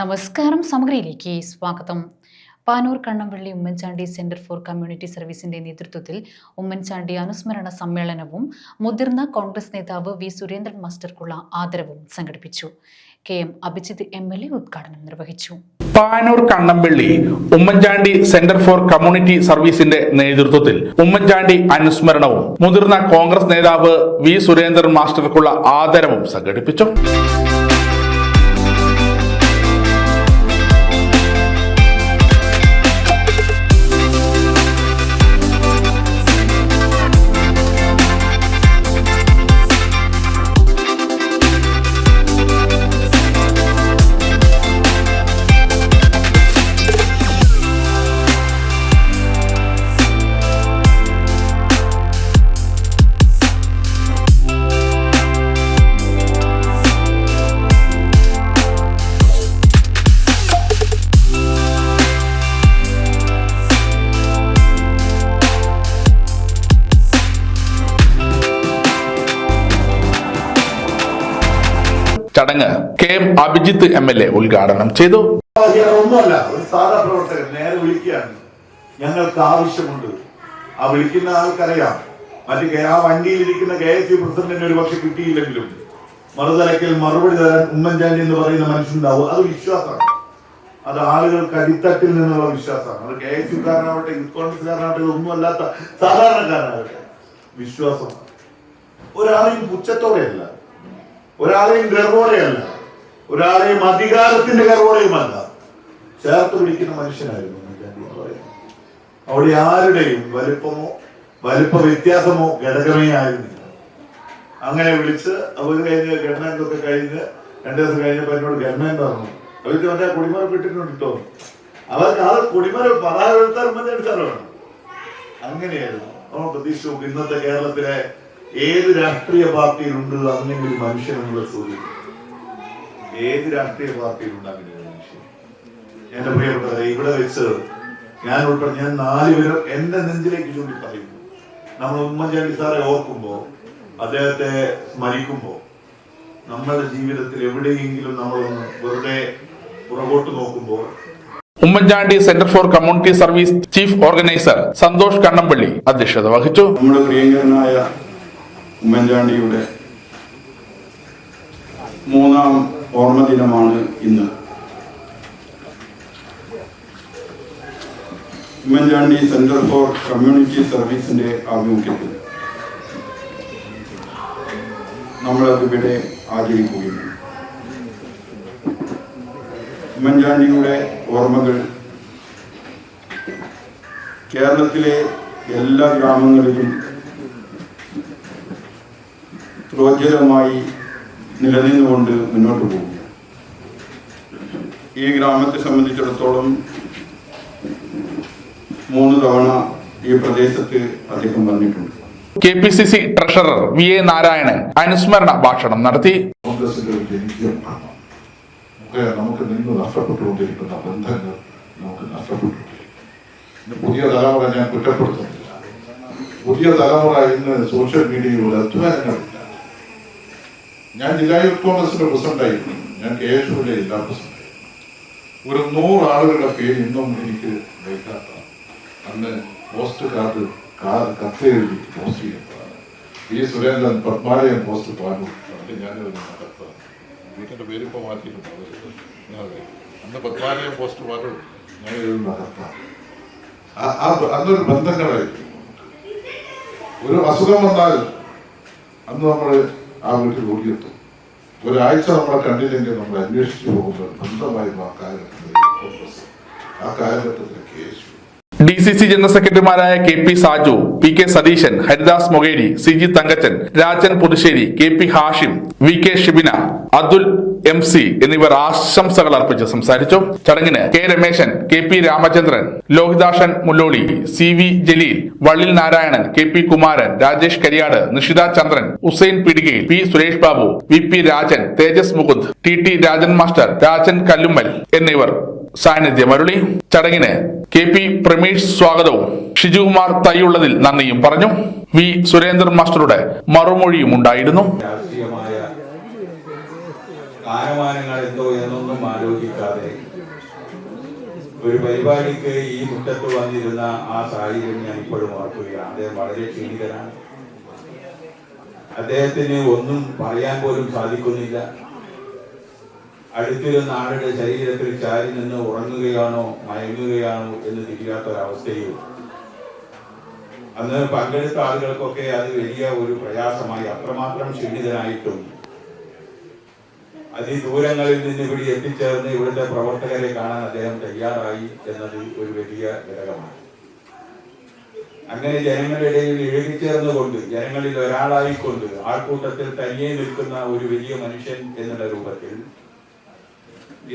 നമസ്കാരം. സമഗ്രയിലേക്ക് സ്വാഗതം. Panoor Kannampally Oommen Chandy centre for community സർവീസിന്റെ നേതൃത്വത്തിൽ ഉമ്മൻചാണ്ടി അനുസ്മരണ സമ്മേളനവും മുതിർന്ന കോൺഗ്രസ് നേതാവ് വി സുരേന്ദ്രൻ മാസ്റ്റർക്കുള്ള ആദരവും സംഘടിപ്പിച്ചു. KM അഭിജിത്ത് MLA ഉദ്ഘാടനം നിർവഹിച്ചു. Panoor Kannampally Oommen Chandy centre for community സർവീസിന്റെ നേതൃത്വത്തിൽ ഉമ്മൻചാണ്ടി അനുസ്മരണവും മുതിർന്ന കോൺഗ്രസ് നേതാവ് വി സുരേന്ദ്രൻ മാസ്റ്റർക്കുള്ള ആദരവും സംഘടിപ്പിച്ചു. ചടങ്ങ് KM അഭിജിത്ത് MLA ഉദ്ഘാടനം ചെയ്തു. ഒന്നുമല്ല, ഒരു സാധാ പ്രവർത്തകൻ നേരെ വിളിക്കുകയാണ്, ഞങ്ങൾക്ക് ആവശ്യമുണ്ട്. ആ വിളിക്കുന്ന ആൾക്കറിയാം, ആ വണ്ടിയിലിരിക്കുന്ന KSU പ്രസിഡന്റിന് ഒരു പക്ഷെ കിട്ടിയില്ലെങ്കിലും മറുതലയ്ക്കൽ മറുപടി തരാൻ ഉമ്മൻചാണ്ടി എന്ന് പറയുന്ന മനുഷ്യനുണ്ടാവും. അത് വിശ്വാസമാണ്, അത് ആളുകൾക്ക് അടിത്തട്ടിൽ നിന്നുള്ള വിശ്വാസമാണ്. അത് KSUക്കാരനാവട്ടെ, യൂത്ത് കോൺഗ്രസ്സുകാരനാവട്ടെ, ഒന്നും അല്ലാത്ത സാധാരണക്കാരനാവട്ടെ, വിശ്വാസമാണ്. ഒരാളെയും പുച്ഛത്തോടെയല്ല, ഒരാളെയും ഗർവോടെയല്ല, ഒരാളെയും അധികാരത്തിന്റെ ഗർവോടെയുമല്ല, ചേർത്ത് പിടിക്കുന്ന മനുഷ്യനായിരുന്നു ഉമ്മൻചാണ്ടി എന്ന് പറയുന്നത്. അവിടെ ആരുടെയും വലിപ്പ വ്യത്യാസമോ ഘടകമേ ആയിരുന്നില്ല. അങ്ങനെ വിളിച്ച് അവർ കഴിഞ്ഞ് ഗവൺമെന്റൊക്കെ കഴിഞ്ഞ് 2 ദിവസം കഴിഞ്ഞപ്പോ എന്നോട് ഗവൺമെന്റ് പറഞ്ഞു, അവർക്ക് മറ്റേ കൊടിമരം കിട്ടിയിട്ടുണ്ട് കേട്ടോ, അവർക്ക് ആ കൊടിമരം പതാക എടുത്താൽ ഉമ്മൻചാണ്ടി സ്ഥലമാണ്. അങ്ങനെയായിരുന്നു നമ്മൾ പ്രതീക്ഷിച്ചു. ഇന്നത്തെ കേരളത്തിലെ ഏത് രാഷ്ട്രീയ പാർട്ടിയിലുണ്ട് അങ്ങനെ ഒരു മനുഷ്യൻ എന്നുള്ള ചോദ്യം? ഏത് രാഷ്ട്രീയ പാർട്ടിയിലുണ്ട് അങ്ങനെ ഒരു മനുഷ്യൻ? എന്റെ പ്രിയപ്പെട്ടവരെ, ഇവിടെ വെച്ച് ഞാൻ ഉൾപ്പെടെ 4 പേരും എന്റെ നെഞ്ചിലേക്ക് ചൂണ്ടി പറയുന്നു. നമ്മൾ ഉമ്മൻചാണ്ടി സാറെ ഓർക്കുമ്പോ, അദ്ദേഹത്തെ സ്മരിക്കുമ്പോ, നമ്മളുടെ ജീവിതത്തിൽ എവിടെയെങ്കിലും നമ്മളൊന്ന് വെറുതെ പുറകോട്ട് നോക്കുമ്പോൾ Oommen Chandy centre for community service chief organiser Santhosh Kannampally അധ്യക്ഷത വഹിച്ചു. നമ്മുടെ പ്രിയങ്കരനായ ഉമ്മൻചാണ്ടിയുടെ 3ാം ഓർമ്മ ദിനമാണ് ഇന്ന്. ഉമ്മൻചാണ്ടി സെന്റർ ഫോർ കമ്മ്യൂണിറ്റി സർവീസിന്റെ ആഭിമുഖ്യത്തിൽ നമ്മളതിവിടെ ആചരിക്കുകയാണ്. ഉമ്മൻചാണ്ടിയുടെ ഓർമ്മകൾ കേരളത്തിലെ എല്ലാ ഗ്രാമങ്ങളിലും പ്രോജ്വലമായി നിലനിന്നുകൊണ്ട് മുന്നോട്ട് പോകും. ഈ ഗ്രാമത്തെ സംബന്ധിച്ചിടത്തോളം 3 തവണ ഈ പ്രദേശത്ത് അദ്ദേഹം വന്നിട്ടുണ്ട്. KPCC ട്രഷറർ VA നാരായണൻ അനുസ്മരണ ഭാഷണം നടത്തി. കോൺഗ്രസിന്റെ ഒരു ജനകീയമാണ് നമുക്ക് നിന്ന് നഷ്ടപ്പെട്ടുകൊണ്ടിരിക്കുന്ന ബന്ധങ്ങൾ നമുക്ക് നഷ്ടപ്പെട്ടുകൊണ്ടിരിക്കും. പുതിയ തലമുറ ഞാൻ കുറ്റപ്പെടുത്തുന്നില്ല. പുതിയ തലമുറ ഇന്ന് സോഷ്യൽ മീഡിയയിലൂടെ അധ്വാനങ്ങളില്ല. ഞാൻ ജില്ലാ യൂത്ത് കോൺഗ്രസിന്റെ പ്രസിഡന്റായിരുന്നു, ഞാൻ KSUവിലെ ജില്ലാ പ്രസിഡന്റായിരുന്നു. ഒരു 100 ആളുകളുടെ പേര് ഇന്നും എനിക്ക് വയ്ക്കാത്ത, അന്ന് പോസ്റ്റ് കാർഡ് കത്തെഴുതി പോസ്റ്റ് ചെയ്യപ്പെട്ടതാണ്. വി സുരേന്ദ്രൻ പത്മാലയം പോസ്റ്റ് പാനൂർ, അത് ഞാനൊരു കത്താണ്. വീട്ടിന്റെ പേര് ഇപ്പോൾ മാറ്റിയിട്ടുണ്ട്. അന്ന് പത്മാലയം പോസ്റ്റ് പാനൂർ ഞാൻ എഴുതുന്ന കത്താണ്. അന്നൊരു ബന്ധങ്ങളായിരുന്നു. ഒരു അസുഖം വന്നാൽ അന്ന് നമ്മൾ ആ വീട്ടിൽ ഓടിയെത്തും. ഒരാഴ്ച നമ്മളെ കണ്ടില്ലെങ്കിൽ നമ്മൾ അന്വേഷിച്ചു പോകുമ്പോൾ ബന്ധമായിരുന്നു ആ കാലഘട്ടത്തിലെ KSU. DCC ജനറൽ സെക്രട്ടറിമാരായ KP Saju, PK Satheesan, Haridas Mokeri, CG Thankachan, Rajan Puthussery, KP Hashim, VK Shibina, Athul MC എന്നിവർ ആശംസകൾ അർപ്പിച്ച് സംസാരിച്ചു. ചടങ്ങിന് K Ramesan, KP Ramachandran, Lohithashan Mulloli, CV Jaleel, Vallil Narayanan, KP Kumaran, Rajesh Kariyad, Nishitha Chandran, Hussain Pidikayil, P Suresh Babu, VP Rajan, Thejas Mukund, TT Rajan master, Rajan Kallummal എന്നിവർ സാന്നിധ്യമരുളി. ചടങ്ങിന് KP പ്രമീഷ് സ്വാഗതവും ഷിജുകുമാർ തൈയുള്ളതിൽ നന്ദിയും പറഞ്ഞു. വി സുരേന്ദ്രൻ മാസ്റ്ററുടെ മറുമൊഴിയും ഉണ്ടായിരുന്നു. സ്ഥാനമാനങ്ങൾ എന്തോ എന്നൊന്നും ആലോചിക്കാതെ ഒരു പരിപാടിക്ക് ഈ മുറ്റത്ത് വന്നിരുന്ന ആ സാഹചര്യം ഞാൻ ഇപ്പോഴും ഓർക്കുകയാണ്. അദ്ദേഹം വളരെ ക്ഷീണിതനാണ്. അദ്ദേഹത്തിന് ഒന്നും പറയാൻ പോലും സാധിക്കുന്നില്ല. അടുത്തിരുന്ന ആളുടെ ശരീരത്തിൽ ചാരി നിന്ന് ഉറങ്ങുകയാണോ മയങ്ങുകയാണോ എന്ന് തിരിയാത്തൊരവസ്ഥയിൽ അന്ന് പങ്കെടുത്ത ആളുകൾക്കൊക്കെ അത് വലിയ ഒരു പ്രയാസമായി. അത്രമാത്രം ക്ഷീണിതനായിട്ടും അതിദൂരങ്ങളിൽ നിന്ന് ഇവിടെ എത്തിച്ചേർന്ന് ഇവിടുത്തെ പ്രവർത്തകരെ കാണാൻ അദ്ദേഹം തയ്യാറായി എന്നത് ഒരു വലിയ ഘടകമാണ്. അങ്ങനെ ജനങ്ങളുടെ ഇടയിൽ ഇഴുകിച്ചേർന്നുകൊണ്ട്, ജനങ്ങളിൽ ഒരാളായിക്കൊണ്ട്, ആൾക്കൂട്ടത്തിൽ തനിയെ നിൽക്കുന്ന ഒരു വലിയ മനുഷ്യൻ എന്നുള്ള രൂപത്തിൽ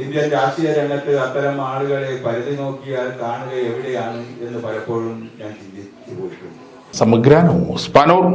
ഇന്ത്യൻ രാഷ്ട്രീയ രംഗത്ത് അത്തരം ആളുകളെ പരിധി നോക്കിയാൽ കാണുക എവിടെയാണ് എന്ന് പലപ്പോഴും ഞാൻ ചിന്തിച്ചു പോയിട്ടുണ്ട്. സമഗ്ര ന്യൂസ്, പാനൂർ.